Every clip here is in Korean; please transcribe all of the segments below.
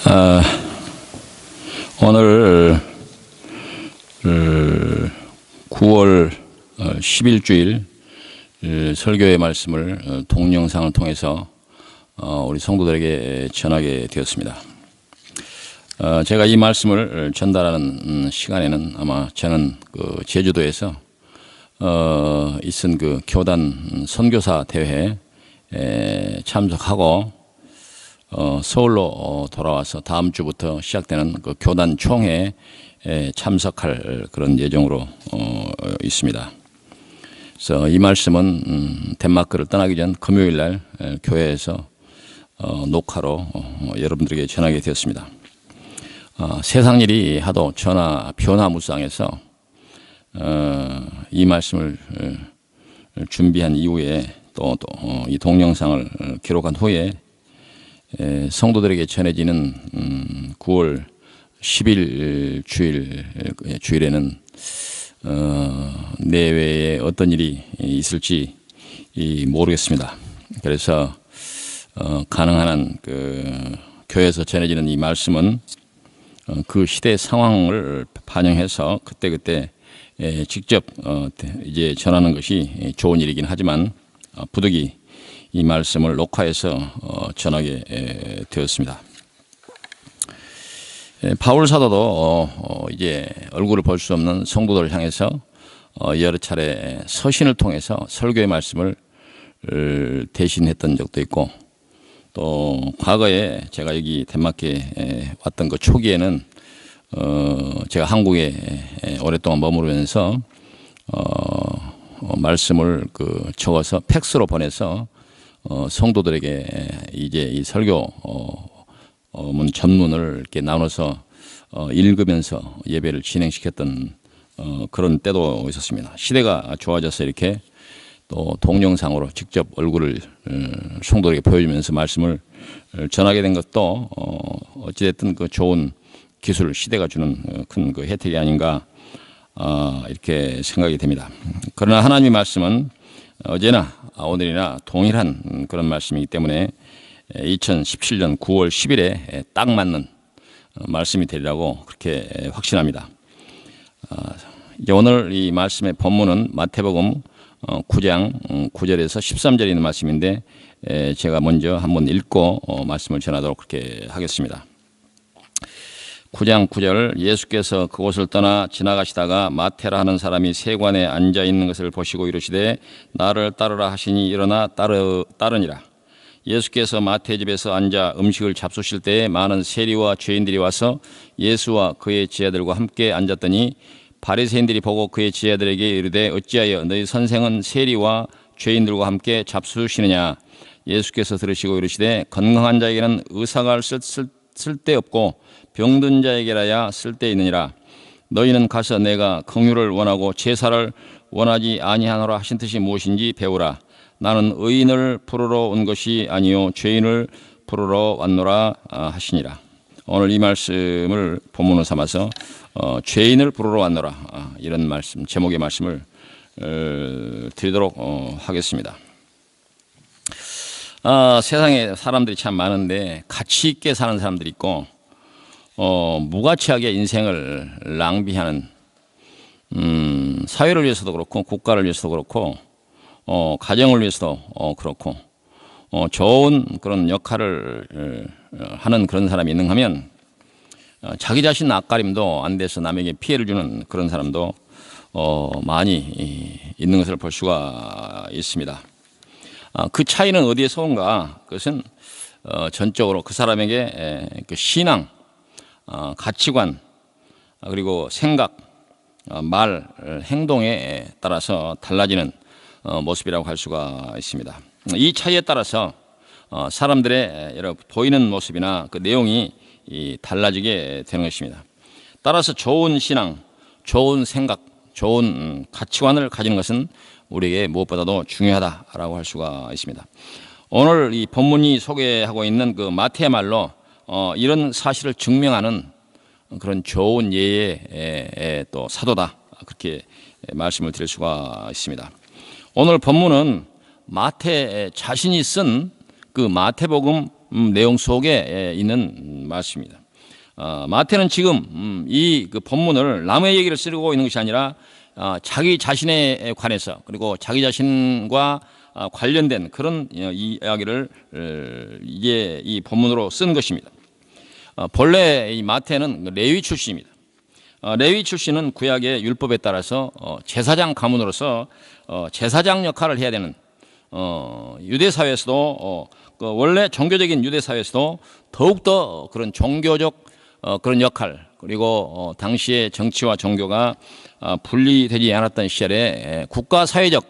아, 오늘 9월 10일 주일 설교의 말씀을 동영상을 통해서 우리 성도들에게 전하게 되었습니다. 제가 이 말씀을 전달하는 시간에는 아마 저는 그 제주도에서 있은 그 교단 선교사 대회에 참석하고 서울로 돌아와서 다음 주부터 시작되는 그 교단 총회에 참석할 그런 예정으로 있습니다. 그래서 이 말씀은 덴마크를 떠나기 전 금요일 날 교회에서 녹화로 여러분들에게 전하게 되었습니다. 세상 일이 하도 변화무쌍해서 이 말씀을 준비한 이후에 또 이 동영상을 기록한 후에 성도들에게 전해지는 9월 10일 주일에는 내외에 어떤 일이 있을지 모르겠습니다. 그래서 가능한 한 그 교회에서 전해지는 이 말씀은 그 시대 상황을 반영해서 그때 직접 이제 전하는 것이 좋은 일이긴 하지만 부득이 이 말씀을 녹화해서 전하게 되었습니다. 바울 사도도 이제 얼굴을 볼 수 없는 성도들을 향해서 여러 차례 서신을 통해서 설교의 말씀을 대신했던 적도 있고, 또 과거에 제가 여기 덴마크에 왔던 그 초기에는 제가 한국에 오랫동안 머무르면서 말씀을 적어서 팩스로 보내서 성도들에게 이제 이 설교 전문을 이렇게 나눠서 읽으면서 예배를 진행시켰던 그런 때도 있었습니다. 시대가 좋아져서 이렇게 또 동영상으로 직접 얼굴을 성도들에게 보여주면서 말씀을 전하게 된 것도 어찌됐든 그 좋은 기술, 시대가 주는 큰 그 혜택이 아닌가 이렇게 생각이 됩니다. 그러나 하나님의 말씀은 어제나 오늘이나 동일한 그런 말씀이기 때문에 2017년 9월 10일에 딱 맞는 말씀이 되리라고 그렇게 확신합니다. 이제 오늘 이 말씀의 본문은 마태복음 9장 9절에서 13절에 있는 말씀인데 제가 먼저 한번 읽고 말씀을 전하도록 그렇게 하겠습니다. 9장 9절, 예수께서 그곳을 떠나 지나가시다가 마태라 하는 사람이 세관에 앉아 있는 것을 보시고 이르시되 나를 따르라 하시니 일어나 따르니라. 예수께서 마태 집에서 앉아 음식을 잡수실 때에 많은 세리와 죄인들이 와서 예수와 그의 제자들과 함께 앉았더니 바리새인들이 보고 그의 제자들에게 이르되 어찌하여 너희 선생은 세리와 죄인들과 함께 잡수시느냐. 예수께서 들으시고 이르시되 건강한 자에게는 의사가 쓸데없고 병든 자에게라야 쓸데있느니라. 너희는 가서 내가 긍휼을 원하고 제사를 원하지 아니하노라 하신 뜻이 무엇인지 배우라. 나는 의인을 부르러 온 것이 아니요 죄인을 부르러 왔노라 하시니라. 오늘 이 말씀을 본문으로 삼아서 죄인을 부르러 왔노라 이런 말씀, 제목의 말씀을 드리도록 하겠습니다. 세상에 사람들이 참 많은데 가치 있게 사는 사람들이 있고 무가치하게 인생을 낭비하는 사회를 위해서도 그렇고 국가를 위해서도 그렇고 가정을 위해서도 그렇고 좋은 그런 역할을 하는 그런 사람이 있는가 하면 자기 자신 앞가림도 안 돼서 남에게 피해를 주는 그런 사람도 많이 있는 것을 볼 수가 있습니다. 그 차이는 어디에서 온가? 그것은 전적으로 그 사람에게 그 신앙, 가치관, 그리고 생각, 말, 행동에 따라서 달라지는 모습이라고 할 수가 있습니다. 이 차이에 따라서 사람들의 여러 보이는 모습이나 그 내용이 달라지게 되는 것입니다. 따라서 좋은 신앙, 좋은 생각, 좋은 가치관을 가지는 것은 우리에게 무엇보다도 중요하다라고 할 수가 있습니다. 오늘 이 본문이 소개하고 있는 그 마태의 말로 이런 사실을 증명하는 그런 좋은 예의 또 사도다, 그렇게 말씀을 드릴 수가 있습니다. 오늘 본문은 마태 자신이 쓴 그 마태복음 내용 속에 있는 있는 말씀입니다. 마태는 지금 이 그 본문을 남의 얘기를 쓰고 있는 것이 아니라 자기 자신에 관해서 그리고 자기 자신과 관련된 그런 이야기를 이제 이 본문으로 쓴 것입니다. 본래 이 마태는 레위 출신입니다. 레위 출신은 구약의 율법에 따라서 제사장 가문으로서 제사장 역할을 해야 되는 유대 사회에서도 원래 종교적인 유대 사회에서도 더욱더 그런 종교적 그런 역할 그리고 당시의 정치와 종교가 분리되지 않았던 시절에 국가 사회적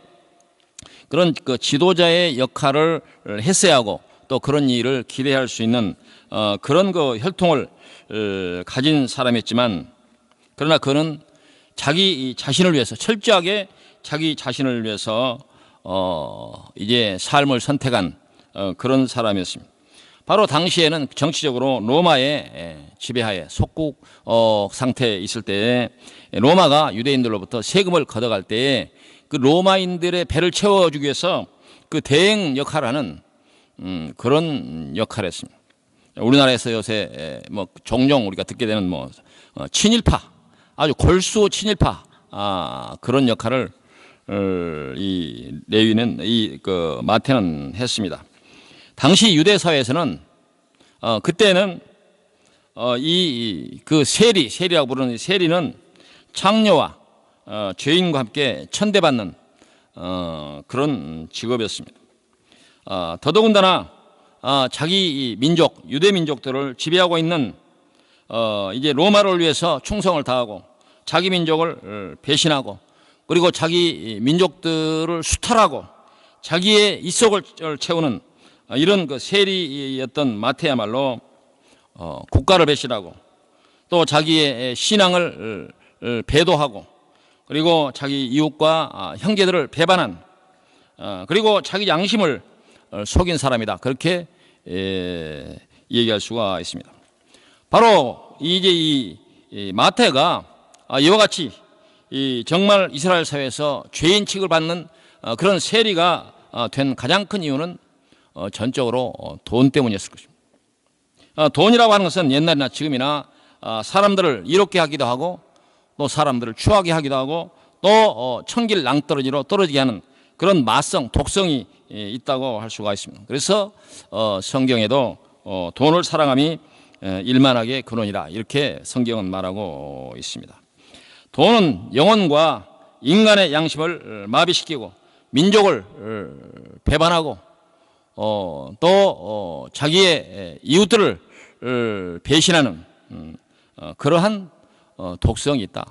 그런 그 지도자의 역할을 했어야 하고 또 그런 일을 기대할 수 있는 그런 그 혈통을 가진 사람이었지만 그러나 그는 자기 자신을 위해서 철저하게 자기 자신을 위해서 이제 삶을 선택한 그런 사람이었습니다. 바로 당시에는 정치적으로 로마의 지배하에 속국 상태에 있을 때에 로마가 유대인들로부터 세금을 걷어갈 때에 그 로마인들의 배를 채워주기 위해서 그 대행 역할을 하는 그런 역할을 했습니다. 우리나라에서 요새 뭐 종종 우리가 듣게 되는 뭐 친일파 아주 골수 친일파 그런 역할을 이 레위는 이 그 마태는 했습니다. 당시 유대 사회에서는 그때는 이 그 세리라고 부르는 이 세리는 창녀와 죄인과 함께 천대받는 그런 직업이었습니다. 더더군다나 자기 민족 유대 민족들을 지배하고 있는 이제 로마를 위해서 충성을 다하고 자기 민족을 배신하고 그리고 자기 민족들을 수탈하고 자기의 입속을 채우는 이런 그 세리였던 마태야말로 국가를 배신하고 또 자기의 신앙을 배도하고 그리고 자기 이웃과 형제들을 배반한 그리고 자기 양심을 속인 사람이다. 그렇게 얘기할 수가 있습니다. 바로 이제 이 마태가 이와 같이 정말 이스라엘 사회에서 죄인 취급을 받는 그런 세리가 된 가장 큰 이유는 전적으로 돈 때문이었을 것입니다. 돈이라고 하는 것은 옛날이나 지금이나 사람들을 이롭게 하기도 하고 또 사람들을 추하게 하기도 하고 또 천길 낭떠러지로 떨어지게 하는 그런 마성, 독성이 있다고 할 수가 있습니다. 그래서 성경에도 돈을 사랑함이 일만하게 근원이라 이렇게 성경은 말하고 있습니다. 돈은 영혼과 인간의 양심을 마비시키고 민족을 배반하고 또 자기의 이웃들을 배신하는 그러한 독성이 있다.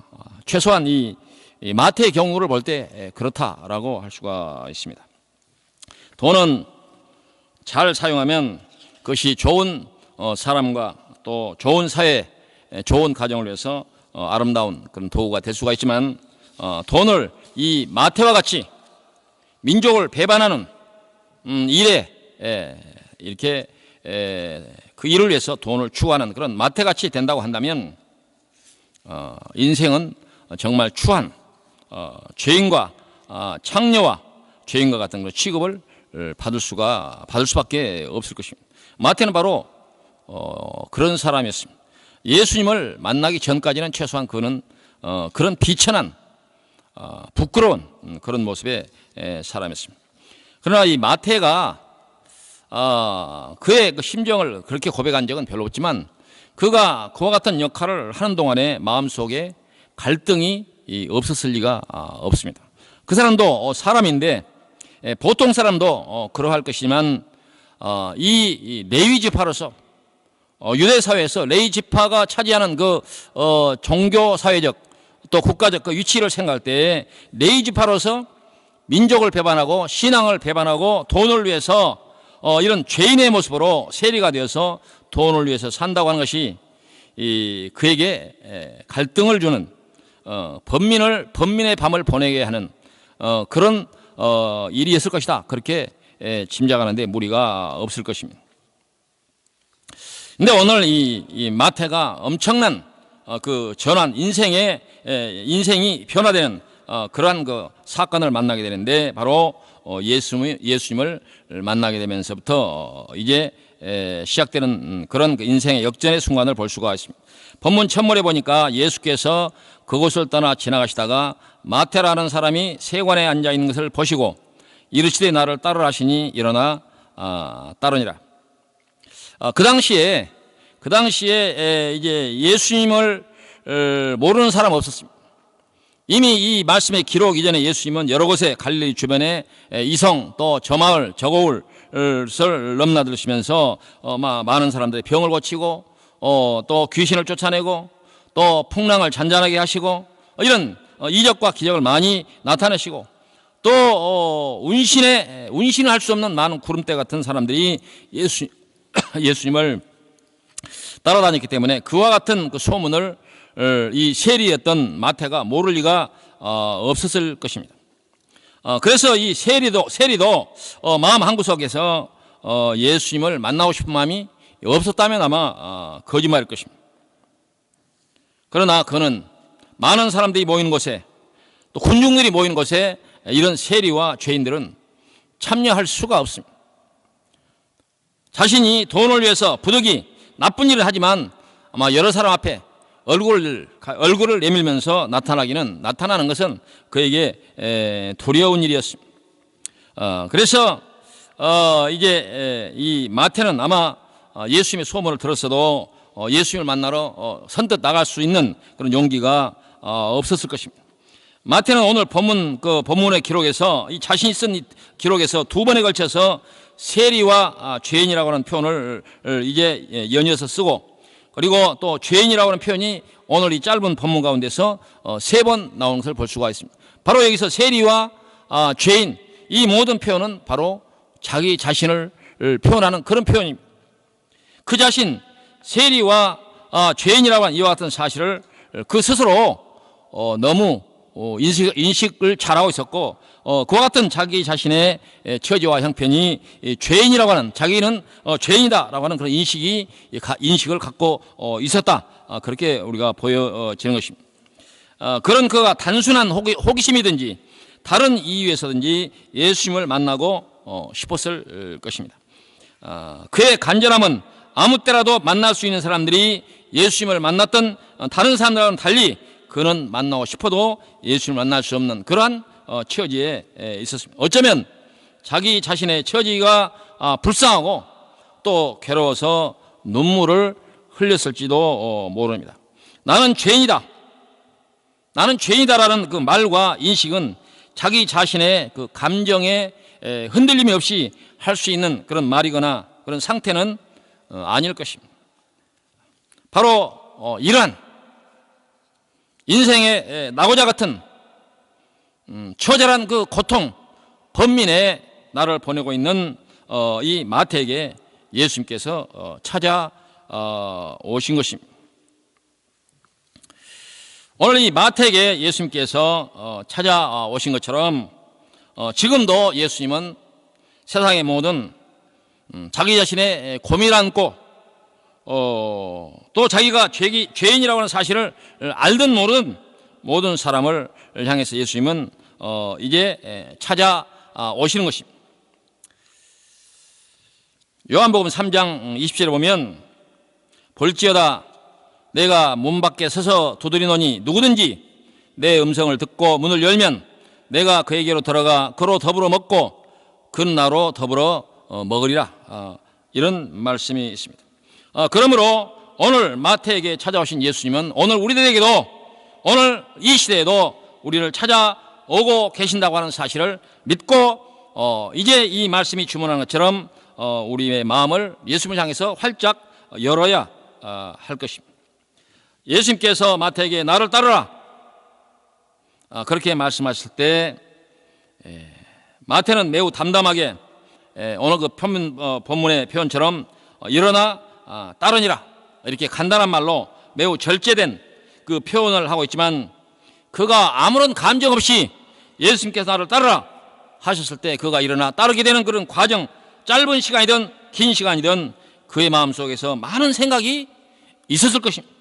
최소한 이 마태의 경우를 볼 때 그렇다라고 할 수가 있습니다. 돈은 잘 사용하면 그것이 좋은 사람과 또 좋은 사회, 좋은 가정을 위해서 아름다운 그런 도구가 될 수가 있지만 돈을 이 마태와 같이 민족을 배반하는 일에 이렇게 그 일을 위해서 돈을 추구하는 그런 마태같이 된다고 한다면 인생은 정말 추한 죄인과 창녀와 죄인과 같은 그런 취급을 받을 수밖에 없을 것입니다. 마태는 바로 그런 사람이었습니다. 예수님을 만나기 전까지는 최소한 그는 그런 비천한 부끄러운 그런 모습의 사람이었습니다. 그러나 이 마태가 그의 그 심정을 그렇게 고백한 적은 별로 없지만 그가 그와 같은 역할을 하는 동안에 마음속에 갈등이 없었을 리가 없습니다. 그 사람도 사람인데 보통 사람도 그러할 것이지만 이 레위 지파로서 유대 사회에서 레위 지파가 차지하는 그 종교 사회적 또 국가적 그 위치를 생각할 때 레위 지파로서 민족을 배반하고 신앙을 배반하고 돈을 위해서 이런 죄인의 모습으로 세리가 되어서 돈을 위해서 산다고 하는 것이 그에게 갈등을 주는 번민의 밤을 보내게 하는 그런 일이었을 것이다. 그렇게 짐작하는데 무리가 없을 것입니다. 근데 오늘 이 마태가 엄청난 그 전환, 인생이 변화되는 그러한 그 사건을 만나게 되는데 바로 예수님을 만나게 되면서부터 이제 시작되는 그런 인생의 역전의 순간을 볼 수가 있습니다. 본문 첫물에 보니까 예수께서 그곳을 떠나 지나가시다가 마태라는 사람이 세관에 앉아 있는 것을 보시고 이르시되 나를 따르라 하시니 일어나 따르니라. 그 당시에 이제 예수님을 모르는 사람 없었습니다. 이미 이 말씀의 기록 이전에 예수님은 여러 곳에 갈릴리 주변에 이성 또 저마을 저고을을 넘나들으시면서 많은 사람들의 병을 고치고 또 귀신을 쫓아내고 또 풍랑을 잔잔하게 하시고 이런 이적과 기적을 많이 나타내시고 또 운신을 할 수 없는 많은 구름대 같은 사람들이 예수님을 따라다녔기 때문에 그와 같은 그 소문을 이 세리였던 마태가 모를 리가 없었을 것입니다. 그래서 이 세리도 마음 한구석에서 예수님을 만나고 싶은 마음이 없었다면 아마 거짓말일 것입니다. 그러나 그는 많은 사람들이 모이는 곳에 또 군중들이 모이는 곳에 이런 세리와 죄인들은 참여할 수가 없습니다. 자신이 돈을 위해서 부득이 나쁜 일을 하지만 아마 여러 사람 앞에 얼굴을 내밀면서 나타나는 것은 그에게 두려운 일이었습니다. 그래서 이제 이 마태는 아마 예수님의 소문을 들었어도 예수님을 만나러 선뜻 나갈 수 있는 그런 용기가 없었을 것입니다. 마태는 오늘 본문의 기록에서 이 자신이 쓴 기록에서 두 번에 걸쳐서 세리와 죄인이라고 하는 표현을 이제 연이어서 쓰고 그리고 또 죄인이라고 하는 표현이 오늘 이 짧은 본문 가운데서 세 번 나오는 것을 볼 수가 있습니다. 바로 여기서 세리와 죄인 이 모든 표현은 바로 자기 자신을 표현하는 그런 표현입니다. 그 자신 세리와 죄인이라고 하는 이와 같은 사실을 그 스스로 너무 인식을 잘하고 있었고 그와 같은 자기 자신의 처지와 형편이 죄인이라고 하는 자기는 죄인이다라고 하는 그런 인식을 갖고 있었다. 그렇게 우리가 보여지는 것입니다. 그런 그가 단순한 호기심이든지 다른 이유에서든지 예수님을 만나고 싶었을 것입니다. 그의 간절함은 아무 때라도 만날 수 있는 사람들이 예수님을 만났던 다른 사람들과는 달리 그는 만나고 싶어도 예수님을 만날 수 없는 그러한 처지에 있었습니다. 어쩌면 자기 자신의 처지가 불쌍하고 또 괴로워서 눈물을 흘렸을지도 모릅니다. 나는 죄인이다라는 그 말과 인식은 자기 자신의 그 감정에 흔들림이 없이 할 수 있는 그런 말이거나 그런 상태는 아닐 것입니다. 바로 이러한 인생의 낙오자 같은 처절한 그 고통, 번민에 나를 보내고 있는 이 마태에게 예수님께서 찾아오신 것입니다. 오늘 이 마태에게 예수님께서 찾아오신 것처럼 지금도 예수님은 세상의 모든 자기 자신의 고민을 안고 또 자기가 죄인이라고 하는 사실을 알든 모르든 모든 사람을 향해서 예수님은 이제 찾아오시는 것입니다. 요한복음 3장 20절에 보면 볼지어다 내가 문 밖에 서서 두드리노니 누구든지 내 음성을 듣고 문을 열면 내가 그에게로 들어가 그로 더불어 먹고 그는 나로 더불어 먹으리라. 이런 말씀이 있습니다. 그러므로 오늘 마태에게 찾아오신 예수님은 오늘 우리들에게도 오늘 이 시대에도 우리를 찾아오고 계신다고 하는 사실을 믿고 이제 이 말씀이 주문하는 것처럼 우리의 마음을 예수님을 향해서 활짝 열어야 할 것입니다. 예수님께서 마태에게 나를 따르라 그렇게 말씀하실 때 마태는 매우 담담하게 오늘 그 본문의 표현처럼 일어나 따르니라 이렇게 간단한 말로 매우 절제된 그 표현을 하고 있지만 그가 아무런 감정 없이 예수님께서 나를 따르라 하셨을 때 그가 일어나 따르게 되는 그런 과정 짧은 시간이든 긴 시간이든 그의 마음속에서 많은 생각이 있었을 것입니다.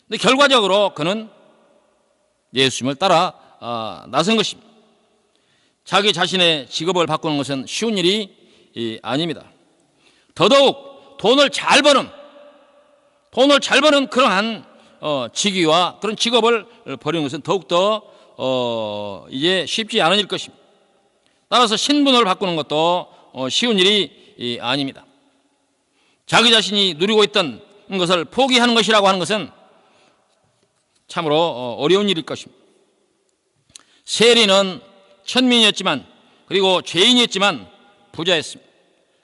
근데 결과적으로 그는 예수님을 따라 나선 것입니다. 자기 자신의 직업을 바꾸는 것은 쉬운 일이 아닙니다. 더더욱 돈을 잘 버는 그러한 직위와 그런 직업을 버리는 것은 더욱더 이제 쉽지 않은 일 것입니다. 따라서 신분을 바꾸는 것도 쉬운 일이 아닙니다. 자기 자신이 누리고 있던 것을 포기하는 것이라고 하는 것은 참으로 어려운 일일 것입니다. 세리는 천민이었지만 그리고 죄인이었지만 부자였습니다.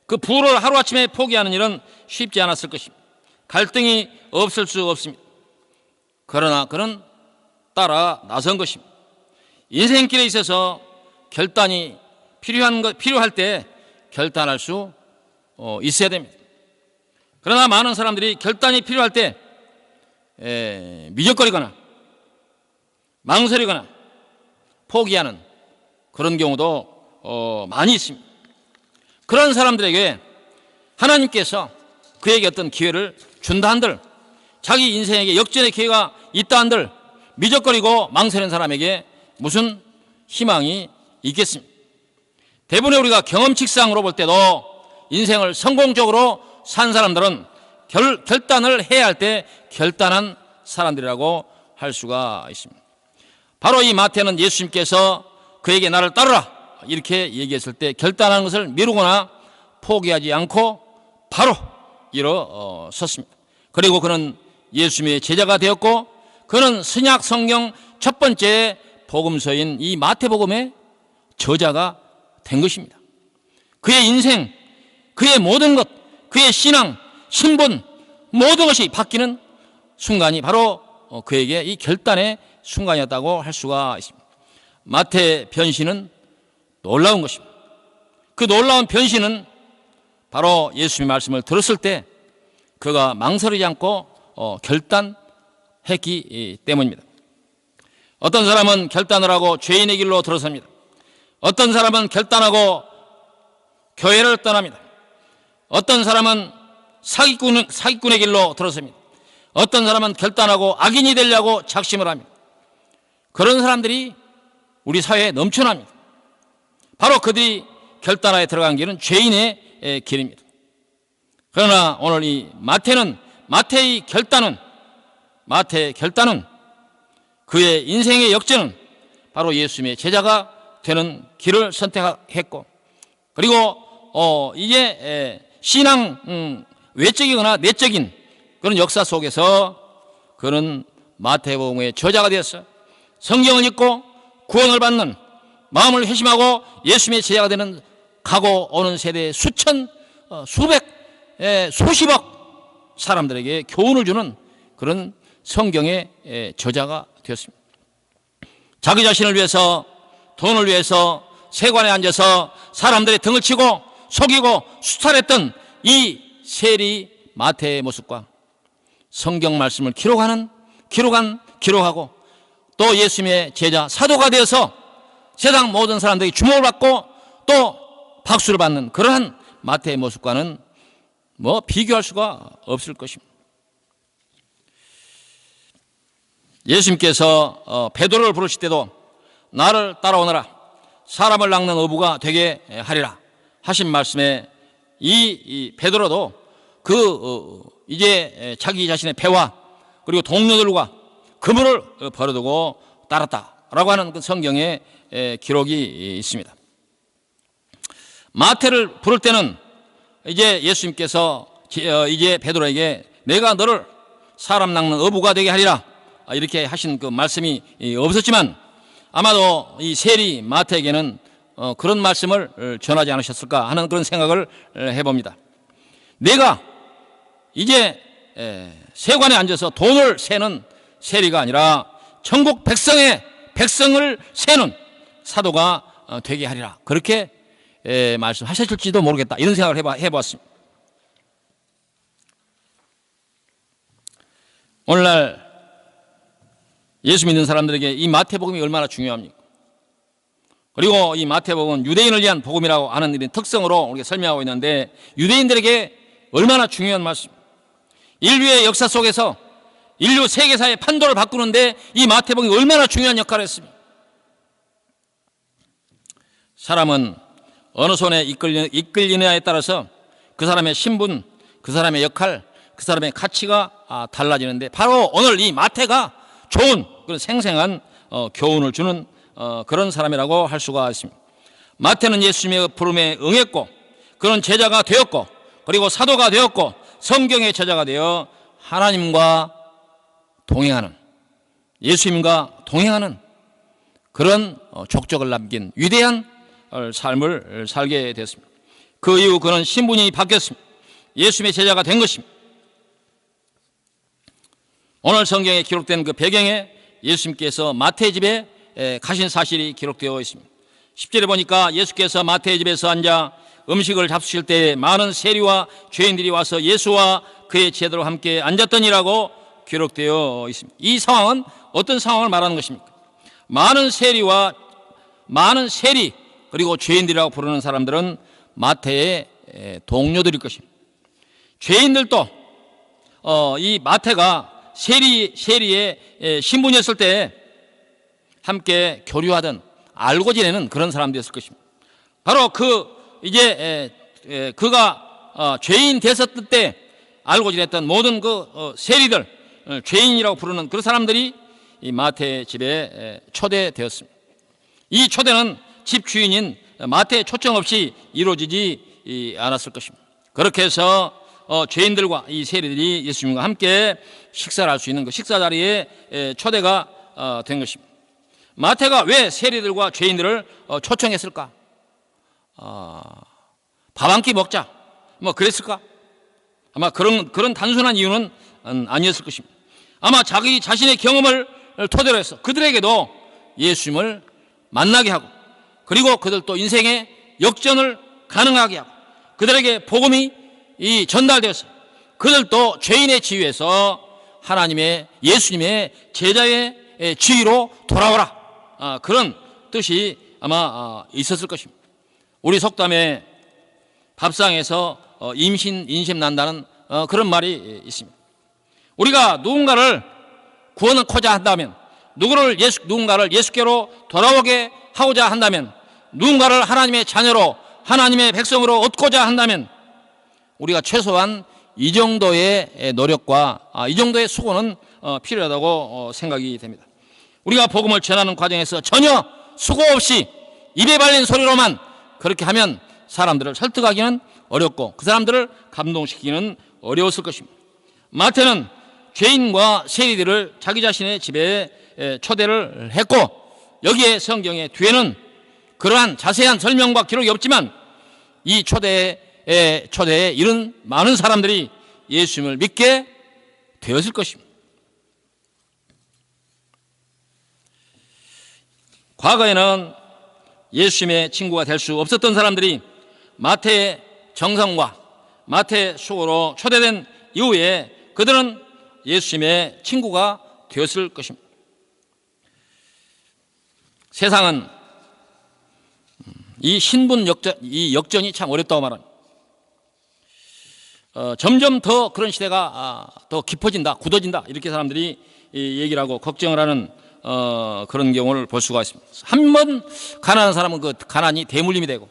그 부를 하루아침에 포기하는 일은 쉽지 않았을 것입니다. 갈등이 없을 수 없습니다. 그러나 그는 따라 나선 것입니다. 인생길에 있어서 결단이 필요할 때 결단할 수 있어야 됩니다. 그러나 많은 사람들이 결단이 필요할 때 미적거리거나 망설이거나 포기하는 그런 경우도 많이 있습니다. 그런 사람들에게 하나님께서 그에게 어떤 기회를 준다 한들, 자기 인생에게 역전의 기회가 있다 한들 미적거리고 망설이는 사람에게 무슨 희망이 있겠습니까? 대부분의 우리가 경험칙상으로 볼 때도 인생을 성공적으로 산 사람들은 결단을 해야 할 때 결단한 사람들이라고 할 수가 있습니다. 바로 이 마태는 예수님께서 그에게 나를 따르라 이렇게 얘기했을 때 결단하는 것을 미루거나 포기하지 않고 바로 일어섰습니다. 그리고 그는 예수님의 제자가 되었고 그는 신약 성경 첫 번째 복음서인 이 마태복음의 저자가 된 것입니다. 그의 인생, 그의 모든 것, 그의 신앙, 신분 모든 것이 바뀌는 순간이 바로 그에게 이 결단의 순간이었다고 할 수가 있습니다. 마태의 변신은 놀라운 것입니다. 그 놀라운 변신은 바로 예수님의 말씀을 들었을 때 그가 망설이지 않고 결단했기 때문입니다. 어떤 사람은 결단을 하고 죄인의 길로 들어섭니다. 어떤 사람은 결단하고 교회를 떠납니다. 어떤 사람은 사기꾼의 길로 들어섭니다. 어떤 사람은 결단하고 악인이 되려고 작심을 합니다. 그런 사람들이 우리 사회에 넘쳐납니다. 바로 그들이 결단하에 들어간 길은 죄인의 길입니다. 그러나 오늘 이 마태의 결단은 그의 인생의 역전은 바로 예수님의 제자가 되는 길을 선택했고, 그리고 이게 신앙 외적이거나 내적인 그런 역사 속에서 그는 마태복음의 저자가 되었어요. 성경을 읽고 구원을 받는 마음을 회심하고 예수님의 제자가 되는 가고 오는 세대의 수십억 사람들에게 교훈을 주는 그런 성경의 저자가 되었습니다. 자기 자신을 위해서, 돈을 위해서 세관에 앉아서 사람들의 등을 치고 속이고 수탈했던 이 세리 마태의 모습과 성경 말씀을 기록하고 또 예수님의 제자 사도가 되어서 세상 모든 사람들이 주목을 받고 또 박수를 받는 그러한 마태의 모습과는 비교할 수가 없을 것입니다. 예수님께서 베드로를 부르실 때도 나를 따라오너라, 사람을 낚는 어부가 되게 하리라 하신 말씀에 이 베드로도 이제 자기 자신의 배와 그리고 동료들과 그물을 버려두고 따랐다라고 하는 그 성경의 기록이 있습니다. 마태를 부를 때는 이제 예수님께서 이제 베드로에게 내가 너를 사람 낚는 어부가 되게 하리라 이렇게 하신 그 말씀이 없었지만 아마도 이 세리 마태에게는 그런 말씀을 전하지 않으셨을까 하는 그런 생각을 해봅니다. 내가 이제 세관에 앉아서 돈을 세는 세리가 아니라 천국 백성을 세는 사도가 되게 하리라 그렇게 말씀하셨을지도 모르겠다 이런 생각을 해보았습니다. 오늘날 예수 믿는 사람들에게 이 마태복음이 얼마나 중요합니까? 그리고 이 마태복음은 유대인을 위한 복음이라고 하는 이런 특성으로 우리가 설명하고 있는데 유대인들에게 얼마나 중요한 말씀, 인류의 역사 속에서 인류 세계사의 판도를 바꾸는데 이 마태복음이 얼마나 중요한 역할을 했습니까? 사람은 어느 손에 이끌리느냐에 따라서 그 사람의 신분, 그 사람의 역할, 그 사람의 가치가 달라지는데, 바로 오늘 이 마태가 좋은 그런 생생한 교훈을 주는 그런 사람이라고 할 수가 있습니다. 마태는 예수님의 부름에 응했고, 그런 제자가 되었고, 그리고 사도가 되었고, 성경의 제자가 되어 하나님과 동행하는, 예수님과 동행하는 그런 족적을 남긴 위대한 삶을 살게 되었습니다. 그 이후 그는 신분이 바뀌었습니다. 예수님의 제자가 된 것입니다. 오늘 성경에 기록된 그 배경에 예수님께서 마태의 집에 가신 사실이 기록되어 있습니다. 10절에 보니까 예수께서 마태의 집에서 앉아 음식을 잡수실 때 많은 세리와 죄인들이 와서 예수와 그의 제자들과 함께 앉았더니라고 기록되어 있습니다. 이 상황은 어떤 상황을 말하는 것입니까? 많은 세리 그리고 죄인들이라고 부르는 사람들은 마태의 동료들일 것입니다. 죄인들도 이 마태가 세리의 신분이었을 때 함께 교류하던, 알고 지내는 그런 사람들이었을 것입니다. 바로 그가 죄인 됐었을 때 알고 지냈던 모든 세리들, 죄인이라고 부르는 그런 사람들이 이 마태의 집에 초대되었습니다. 이 초대는 집 주인인 마태의 초청 없이 이루어지지 않았을 것입니다. 그렇게 해서 죄인들과 이 세리들이 예수님과 함께 식사를 할 수 있는 그 식사 자리에 초대가 된 것입니다. 마태가 왜 세리들과 죄인들을 초청했을까? 밥 한 끼 먹자, 그랬을까? 아마 그런 단순한 이유는 아니었을 것입니다. 아마 자기 자신의 경험을 토대로 해서 그들에게도 예수님을 만나게 하고, 그리고 그들도 인생의 역전을 가능하게 하고, 그들에게 복음이 전달되어서 그들도 죄인의 지위에서 예수님의 제자의 지위로 돌아오라, 그런 뜻이 아마 있었을 것입니다. 우리 속담에 밥상에서 인심 난다는 그런 말이 있습니다. 우리가 누군가를 구원하고자 한다면, 누군가를 예수께로 돌아오게 하고자 한다면, 누군가를 하나님의 자녀로, 하나님의 백성으로 얻고자 한다면, 우리가 최소한 이 정도의 노력과 이 정도의 수고는 필요하다고 생각이 됩니다. 우리가 복음을 전하는 과정에서 전혀 수고 없이 입에 발린 소리로만 그렇게 하면 사람들을 설득하기는 어렵고, 그 사람들을 감동시키기는 어려웠을 것입니다. 마태는 죄인과 세리들을 자기 자신의 집에 초대를 했고, 여기에 성경의 뒤에는 그러한 자세한 설명과 기록이 없지만 이 초대에 이런 많은 사람들이 예수님을 믿게 되었을 것입니다. 과거에는 예수님의 친구가 될 수 없었던 사람들이 마태의 정성과 마태의 수고로 초대된 이후에 그들은 예수님의 친구가 되었을 것입니다. 세상은 이 신분 역전이 참 어렵다고 말합니다. 점점 더 그런 시대가 더 깊어진다, 굳어진다, 이렇게 사람들이 얘기를 하고 걱정을 하는 그런 경우를 볼 수가 있습니다. 한 번 가난한 사람은 그 가난이 대물림이 되고,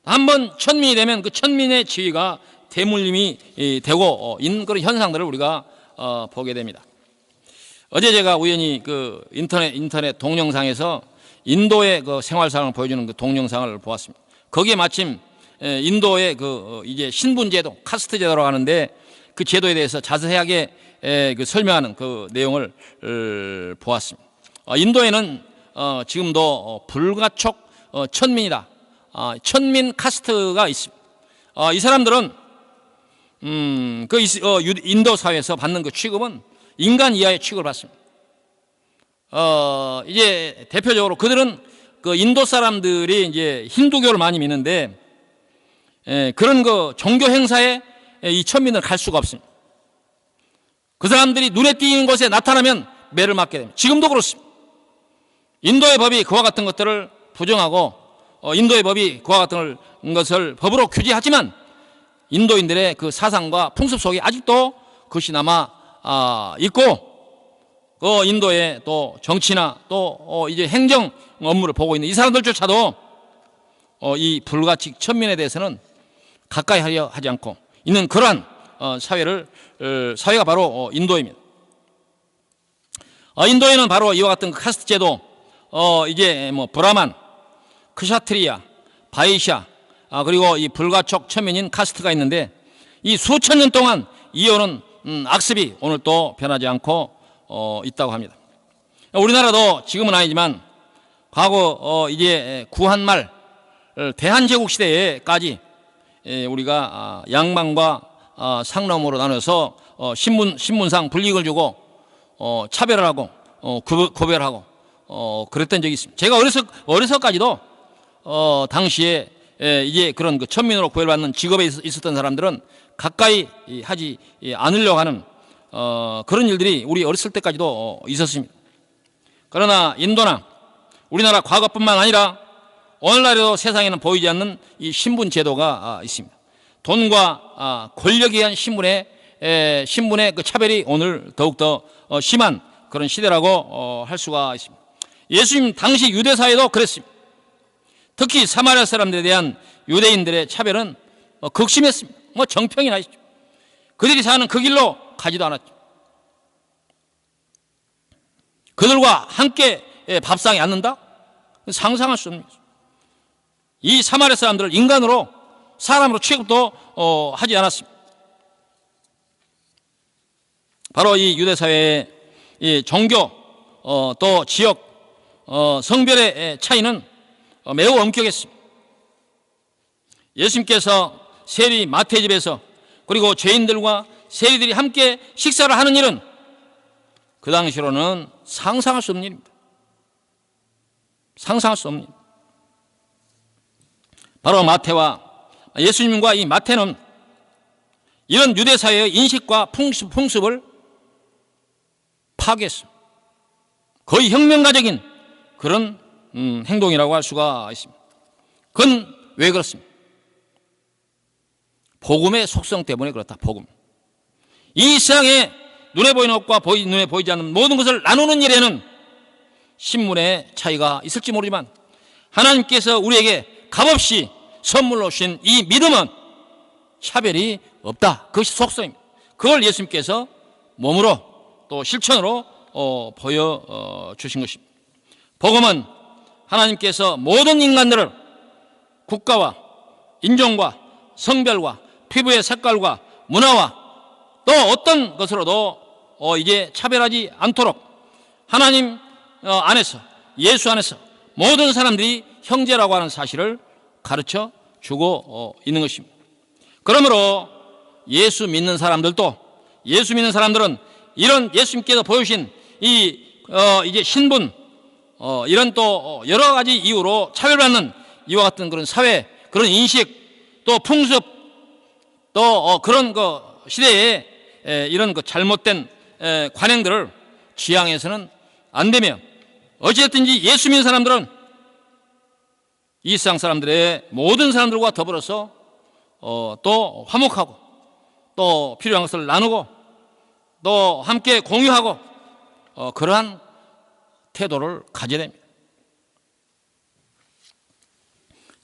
한 번 천민이 되면 그 천민의 지위가 대물림이 되고 있는 그런 현상들을 우리가 보게 됩니다. 어제 제가 우연히 그 인터넷 동영상에서 인도의 그 생활상을 보여주는 그 동영상을 보았습니다. 거기에 마침 인도의 이제 신분제도, 카스트 제도라고 하는데 그 제도에 대해서 자세하게 그 설명하는 그 내용을 보았습니다. 인도에는 지금도 불가촉 천민이다, 천민 카스트가 있습니다. 이 사람들은 인도 사회에서 받는 그 취급은 인간 이하의 취급을 받습니다. 이제 대표적으로 그들은 그 인도 사람들이 이제 힌두교를 많이 믿는데, 그런 그 종교 행사에 이 천민을 갈 수가 없습니다. 그 사람들이 눈에 띄는 곳에 나타나면 매를 맞게 됩니다. 지금도 그렇습니다. 인도의 법이 그와 같은 것들을 부정하고, 인도의 법이 그와 같은 것을 법으로 규제하지만 인도인들의 그 사상과 풍습 속에 아직도 그것이 남아 있고, 그 인도의 또 정치나 또 이제 행정 업무를 보고 있는 이 사람들조차도 이 불가칙 천민에 대해서는 가까이 하려 하지 않고 있는 그러한 사회가 바로 인도입니다. 인도에는 바로 이와 같은 카스트 제도, 이제 브라만, 크샤트리아, 바이샤, 그리고 이 불가촉 천민인 카스트가 있는데, 이 수천 년 동안 이어오는 악습이 오늘 또 변하지 않고 있다고 합니다. 우리나라도 지금은 아니지만 과거 이제 구한말 대한제국 시대에까지 우리가 양반과 상놈으로 나눠서 신분상 불이익을 주고 차별하고 고별하고 그랬던 적이 있습니다. 제가 어려서까지도 당시에 이제 그런 천민으로 구별받는 직업에 있었던 사람들은 가까이 하지 않으려고 하는 그런 일들이 우리 어렸을 때까지도 있었습니다. 그러나 인도나 우리나라 과거뿐만 아니라 오늘날에도 세상에는 보이지 않는 이 신분 제도가 있습니다. 돈과 권력에 의한 신분의 그 차별이 오늘 더욱더 심한 그런 시대라고 할 수가 있습니다. 예수님 당시 유대 사회도 그랬습니다. 특히 사마리아 사람들에 대한 유대인들의 차별은 극심했습니다. 정평이 나시죠. 그들이 사는 그 길로 가지도 않았죠. 그들과 함께 밥상에 앉는다? 상상할 수 없는 것입니다. 이 사마리아 사람들을 인간으로, 사람으로 취급도 하지 않았습니다. 바로 이 유대 사회의 이 종교 또 지역 성별의 차이는 매우 엄격했습니다. 예수님께서 세리 마태의 집에서 그리고 죄인들과 세리들이 함께 식사를 하는 일은 그 당시로는 상상할 수 없는 일입니다. 상상할 수 없는 일. 바로 마태와 예수님과 이 마태는 이런 유대 사회의 인식과 풍습을 파괴했습니다. 거의 혁명가적인 그런 행동이라고 할 수가 있습니다. 그건 왜 그렇습니까? 복음의 속성 때문에 그렇다. 복음. 이 세상에 눈에 보이는 것과 눈에 보이지 않는 모든 것을 나누는 일에는 신분의 차이가 있을지 모르지만 하나님께서 우리에게 값없이 선물로 주신 이 믿음은 차별이 없다. 그것이 속성입니다. 그걸 예수님께서 몸으로 또 실천으로 보여주신 것입니다. 복음은 하나님께서 모든 인간들을 국가와 인종과 성별과 피부의 색깔과 문화와 또 어떤 것으로도 이제 차별하지 않도록 하나님 안에서, 예수 안에서 모든 사람들이 형제라고 하는 사실을 가르쳐 주고 있는 것입니다. 그러므로 예수 믿는 사람들도, 예수 믿는 사람들은 이런 예수님께서 보여주신 이제 신분, 이런 또 여러 가지 이유로 차별받는 이와 같은 그런 사회, 그런 인식, 또 풍습, 또 그런 그 시대에 이런 그 잘못된 관행들을 지향해서는 안 되며, 어찌됐든지 예수 믿는 사람들은 이 세상 사람들의 모든 사람들과 더불어서 또 화목하고 또 필요한 것을 나누고 또 함께 공유하고 그러한 태도를 가져야 됩니다.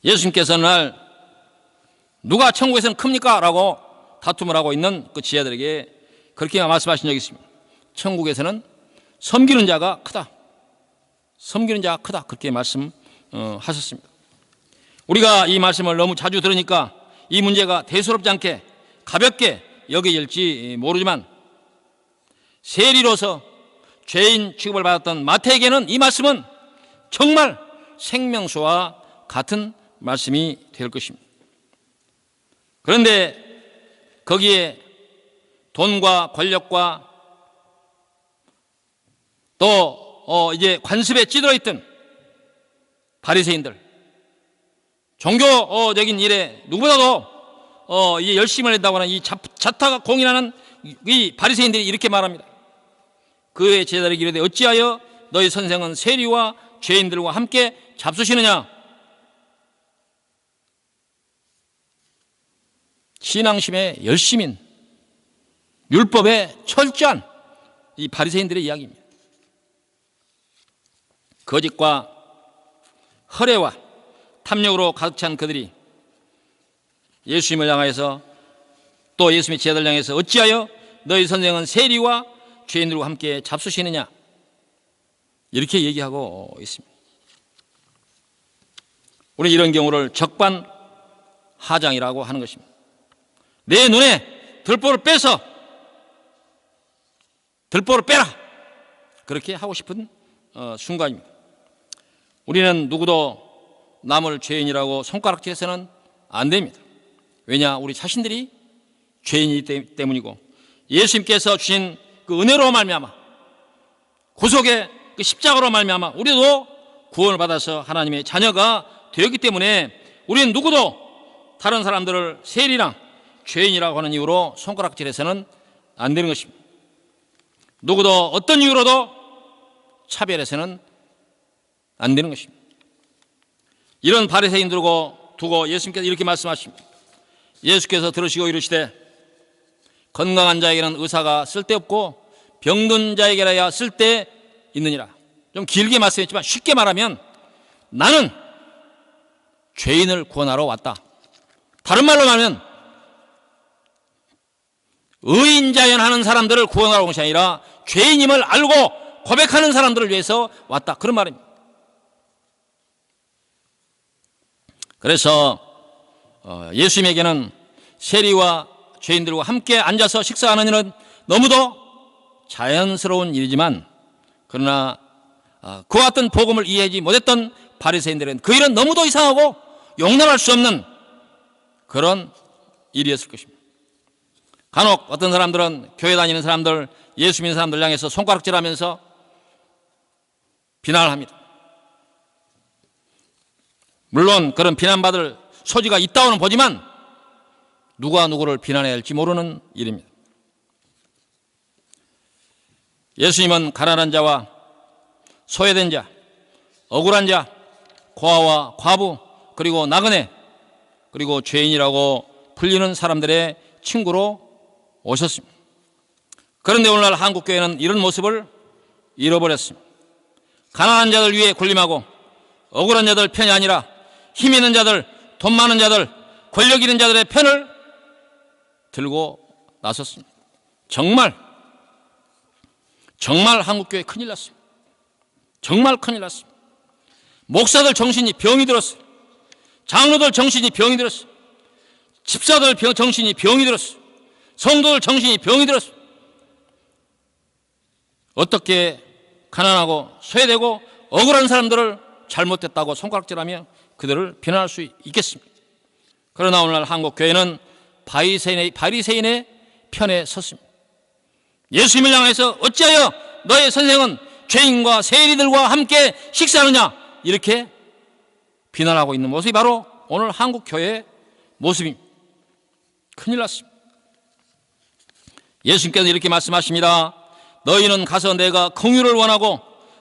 예수님께서는 날 누가 천국에서는 큽니까? 라고 다툼을 하고 있는 그 지혜들에게 그렇게 말씀하신 적이 있습니다. 천국에서는 섬기는 자가 크다. 섬기는 자가 크다. 그렇게 말씀하셨습니다. 우리가 이 말씀을 너무 자주 들으니까 이 문제가 대수롭지 않게 가볍게 여겨질지 모르지만 세리로서 죄인 취급을 받았던 마태에게는 이 말씀은 정말 생명수와 같은 말씀이 될 것입니다. 그런데 거기에 돈과 권력과 또 이제 관습에 찌들어 있던 바리새인들, 종교적인 일에 누구보다도 이제 열심을 했다고 하는 이 자타가 공인하는 이 바리새인들이 이렇게 말합니다. 그의 제자들에게 이르되 어찌하여 너희 선생은 세리와 죄인들과 함께 잡수시느냐? 신앙심에 열심인, 율법에 철저한 이 바리새인들의 이야기입니다. 거짓과 허례와 탐욕으로 가득 찬 그들이 예수님을 향해서 또 예수님의 제자들 향해서 어찌하여 너희 선생은 세리와 죄인들과 함께 잡수시느냐 이렇게 얘기하고 있습니다. 우리 이런 경우를 적반하장이라고 하는 것입니다. 내 눈에 들보를 빼서 들보를 빼라 그렇게 하고 싶은 순간입니다. 우리는 누구도 남을 죄인이라고 손가락질해서는 안 됩니다. 왜냐? 우리 자신들이 죄인이기 때문이고 예수님께서 주신 그 은혜로 말미암아 구속의 그 십자가로 말미암아 우리도 구원을 받아서 하나님의 자녀가 되었기 때문에 우리는 누구도 다른 사람들을 세리랑 죄인이라고 하는 이유로 손가락질해서는 안 되는 것입니다. 누구도 어떤 이유로도 차별해서는 안 되는 것입니다. 이런 바리새인 두고 예수님께서 이렇게 말씀하십니다. 예수께서 들으시고 이르시되 건강한 자에게는 의사가 쓸데없고 병든 자에게라야 쓸데있느니라. 좀 길게 말씀했지만 쉽게 말하면 나는 죄인을 구원하러 왔다. 다른 말로 말하면 의인자연하는 사람들을 구원하러 온 것이 아니라 죄인임을 알고 고백하는 사람들을 위해서 왔다. 그런 말입니다. 그래서 예수님에게는 세리와 죄인들과 함께 앉아서 식사하는 일은 너무도 자연스러운 일이지만 그러나 그와 같은 복음을 이해하지 못했던 바리새인들은 그 일은 너무도 이상하고 용납할 수 없는 그런 일이었을 것입니다. 간혹 어떤 사람들은 교회 다니는 사람들, 예수 믿는 사람들 향해서 손가락질하면서 비난을 합니다. 물론 그런 비난받을 소지가 있다고는 보지만 누가 누구를 비난해야 할지 모르는 일입니다. 예수님은 가난한 자와 소외된 자, 억울한 자, 고아와 과부, 그리고 나그네, 그리고 죄인이라고 불리는 사람들의 친구로 오셨습니다. 그런데 오늘날 한국교회는 이런 모습을 잃어버렸습니다. 가난한 자들 위에 군림하고 억울한 자들 편이 아니라 힘 있는 자들, 돈 많은 자들, 권력 있는 자들의 편을 들고 나섰습니다. 정말 한국교회 큰일 났습니다. 정말 큰일 났습니다. 목사들 정신이 병이 들었어요. 장로들 정신이 병이 들었어요. 집사들 정신이 병이 들었어요. 성도들 정신이 병이 들었어요. 어떻게 가난하고 소외되고 억울한 사람들을 잘못됐다고 손가락질하며 그들을 비난할 수 있겠습니까? 그러나 오늘날 한국교회는 바리새인의 편에 섰습니다. 예수님을 향해서 어찌하여 너의 선생은 죄인과 세리들과 함께 식사하느냐 이렇게 비난하고 있는 모습이 바로 오늘 한국교회의 모습입니다. 큰일 났습니다. 예수님께서 이렇게 말씀하십니다. 너희는 가서 내가 긍휼을 원하고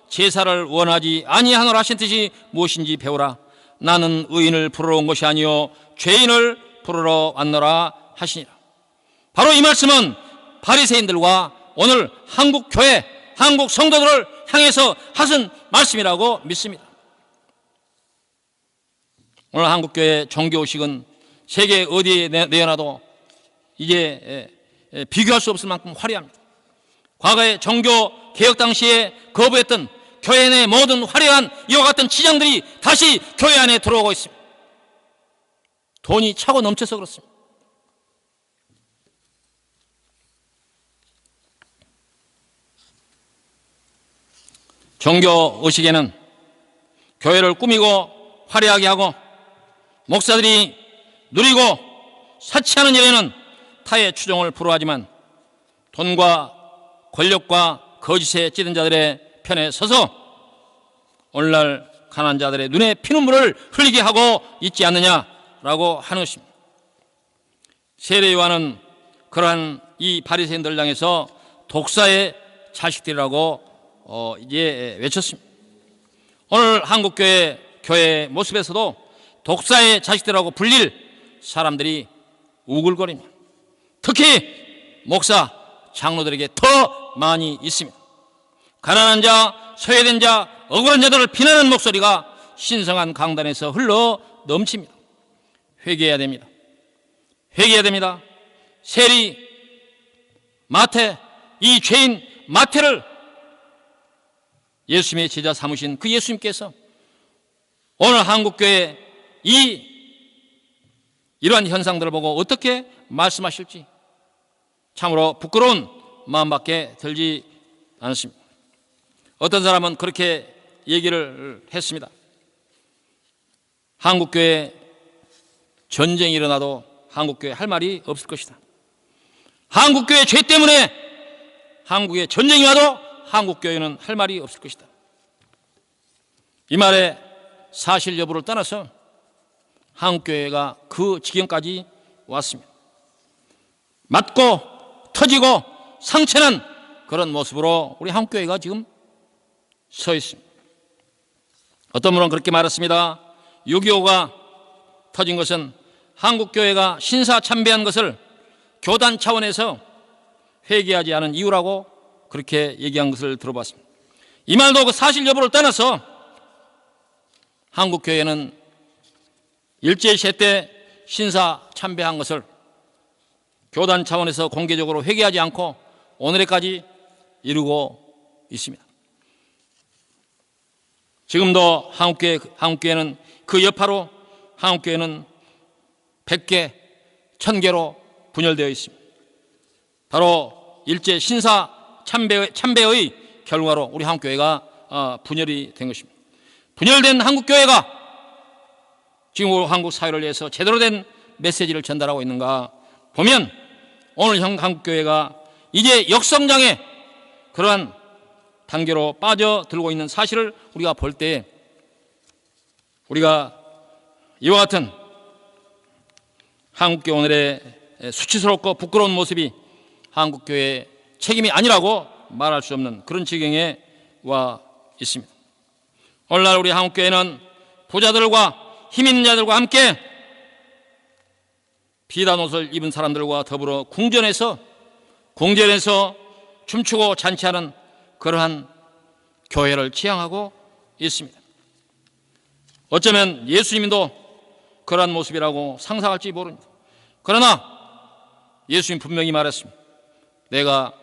제사를 원하지 아니하노라 하신 뜻이 무엇인지 배우라. 나는 의인을 부르러 온 것이 아니요 죄인을 부르러 왔노라 하시니라. 바로 이 말씀은 바리새인들과 오늘 한국 교회, 한국 성도들을 향해서 하신 말씀이라고 믿습니다. 오늘 한국 교회 종교의식은 세계 어디에 내어놔도 이제 비교할 수 없을 만큼 화려합니다. 과거에 종교 개혁 당시에 거부했던 교회 내 모든 화려한 이와 같은 치장들이 다시 교회 안에 들어오고 있습니다. 돈이 차고 넘쳐서 그렇습니다. 종교 의식에는 교회를 꾸미고 화려하게 하고 목사들이 누리고 사치하는 일에는 타의 추종을 불허하지만 돈과 권력과 거짓에 찌든 자들의 편에 서서 오늘날 가난한 자들의 눈에 피눈물을 흘리게 하고 있지 않느냐라고 하는 것입니다. 세례요한은 그러한 이 바리새인들 향해서 독사의 자식들이라고 이제 외쳤습니다. 오늘 한국교회 모습에서도 독사의 자식들이라고 불릴 사람들이 우글거립니다. 특히 목사, 장로들에게 더 많이 있습니다. 가난한 자, 소외된 자, 억울한 자들을 비난하는 목소리가 신성한 강단에서 흘러 넘칩니다. 회개해야 됩니다. 회개해야 됩니다. 세리, 마태, 이 죄인 마태를 예수님의 제자 삼으신 그 예수님께서 오늘 한국교회 이러한 현상들을 보고 어떻게 말씀하실지 참으로 부끄러운 마음밖에 들지 않습니다. 어떤 사람은 그렇게 얘기를 했습니다. 한국교회 전쟁이 일어나도 한국교회 할 말이 없을 것이다. 한국교회 죄 때문에 한국에 전쟁이 와도 한국교회는 할 말이 없을 것이다. 이 말의 사실 여부를 떠나서 한국교회가 그 지경까지 왔습니다. 맞고 터지고 상처난 그런 모습으로 우리 한국교회가 지금 서 있습니다. 어떤 분은 그렇게 말했습니다. 6.25가 터진 것은 한국교회가 신사참배한 것을 교단 차원에서 회개하지 않은 이유라고 그렇게 얘기한 것을 들어봤습니다. 이 말도 그 사실 여부를 떠나서 한국교회는 일제시대 때 신사참배한 것을 교단 차원에서 공개적으로 회개하지 않고 오늘에까지 이루고 있습니다. 지금도 한국교회는 그 여파로 한국교회는 100개, 1000개로 분열되어 있습니다. 바로 일제 신사 참배의 결과로 우리 한국교회가 분열이 된 것입니다. 분열된 한국교회가 지금 한국 사회를 위해서 제대로 된 메시지를 전달하고 있는가 보면 오늘 한국교회가 이제 역성장의 그러한 단계로 빠져들고 있는 사실을 우리가 볼 때 우리가 이와 같은 한국교회 오늘의 수치스럽고 부끄러운 모습이 한국교회의 책임이 아니라고 말할 수 없는 그런 지경에 와 있습니다. 오늘날 우리 한국교회는 부자들과 힘 있는 자들과 함께 비단 옷을 입은 사람들과 더불어 궁전에서 춤추고 잔치하는 그러한 교회를 지향하고 있습니다. 어쩌면 예수님도 그러한 모습이라고 상상할지 모릅니다. 그러나 예수님 분명히 말했습니다. 내가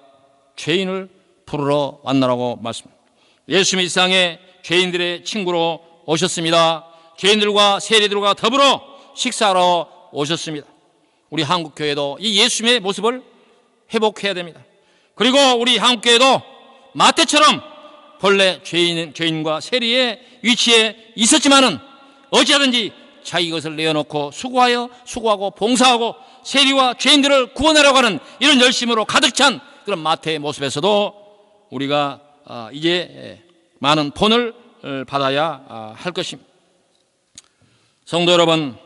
죄인을 부르러 왔노라고 말씀합니다. 예수님이 이 세상에 죄인들의 친구로 오셨습니다. 죄인들과 세리들과 더불어 식사하러 오셨습니다. 우리 한국교회도 이 예수님의 모습을 회복해야 됩니다. 그리고 우리 한국교회도 마태처럼 본래 죄인과 세리의 위치에 있었지만은 어찌하든지 자기 것을 내어놓고 수고하고 봉사하고 세리와 죄인들을 구원하려고 하는 이런 열심으로 가득 찬 그런 마태의 모습에서도 우리가 이제 많은 본을 받아야 할 것입니다. 성도 여러분,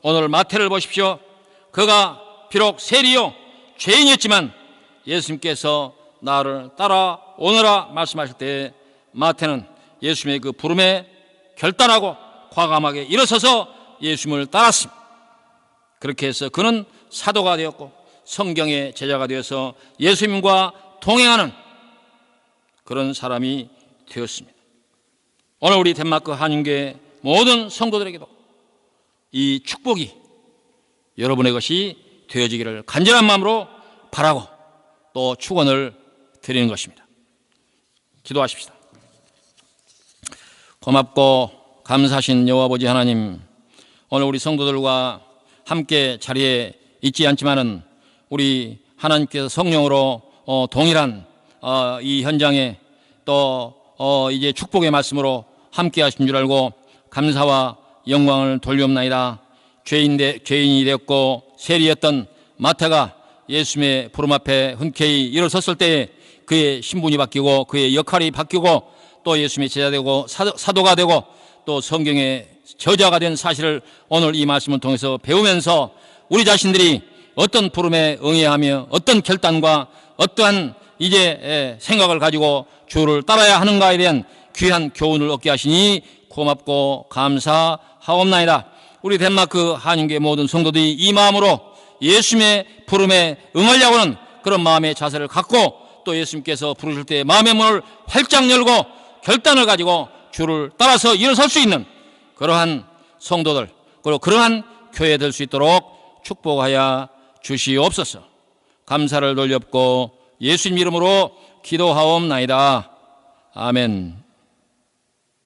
오늘 마태를 보십시오. 그가 비록 세리요 죄인이었지만 예수님께서 나를 따라오너라 말씀하실 때 마태는 예수님의 그 부름에 결단하고 과감하게 일어서서 예수님을 따랐습니다. 그렇게 해서 그는 사도가 되었고 성경의 제자가 되어서 예수님과 동행하는 그런 사람이 되었습니다. 오늘 우리 덴마크 한인교회 모든 성도들에게도 이 축복이 여러분의 것이 되어지기를 간절한 마음으로 바라고 또 축원을 드리는 것입니다. 기도하십시다. 고맙고 감사하신 여호와 아버지 하나님, 오늘 우리 성도들과 함께 자리에 있지 않지만은 우리 하나님께서 성령으로 동일한 이 현장에 또 이제 축복의 말씀으로 함께 하신 줄 알고 감사와 영광을 돌리옵나이다. 죄인이 되었고 세리였던 마태가 예수님의 부름 앞에 흔쾌히 일어섰을 때에 그의 신분이 바뀌고 그의 역할이 바뀌고 또 예수님의 제자 되고 사도가 되고 또 성경의 저자가 된 사실을 오늘 이 말씀을 통해서 배우면서 우리 자신들이 어떤 부름에 응해하며 어떤 결단과 어떠한 이제 생각을 가지고 주를 따라야 하는가에 대한 귀한 교훈을 얻게 하시니 고맙고 감사하옵나이다. 우리 덴마크 한인교회 모든 성도들이 이 마음으로 예수님의 부름에 응하려고 하는 그런 마음의 자세를 갖고 또 예수님께서 부르실 때 마음의 문을 활짝 열고 결단을 가지고 주를 따라서 일어설 수 있는 그러한 성도들 그리고 그러한 교회 될 수 있도록 축복하여 주시옵소서. 감사를 돌렸고 예수님 이름으로 기도하옵나이다. 아멘.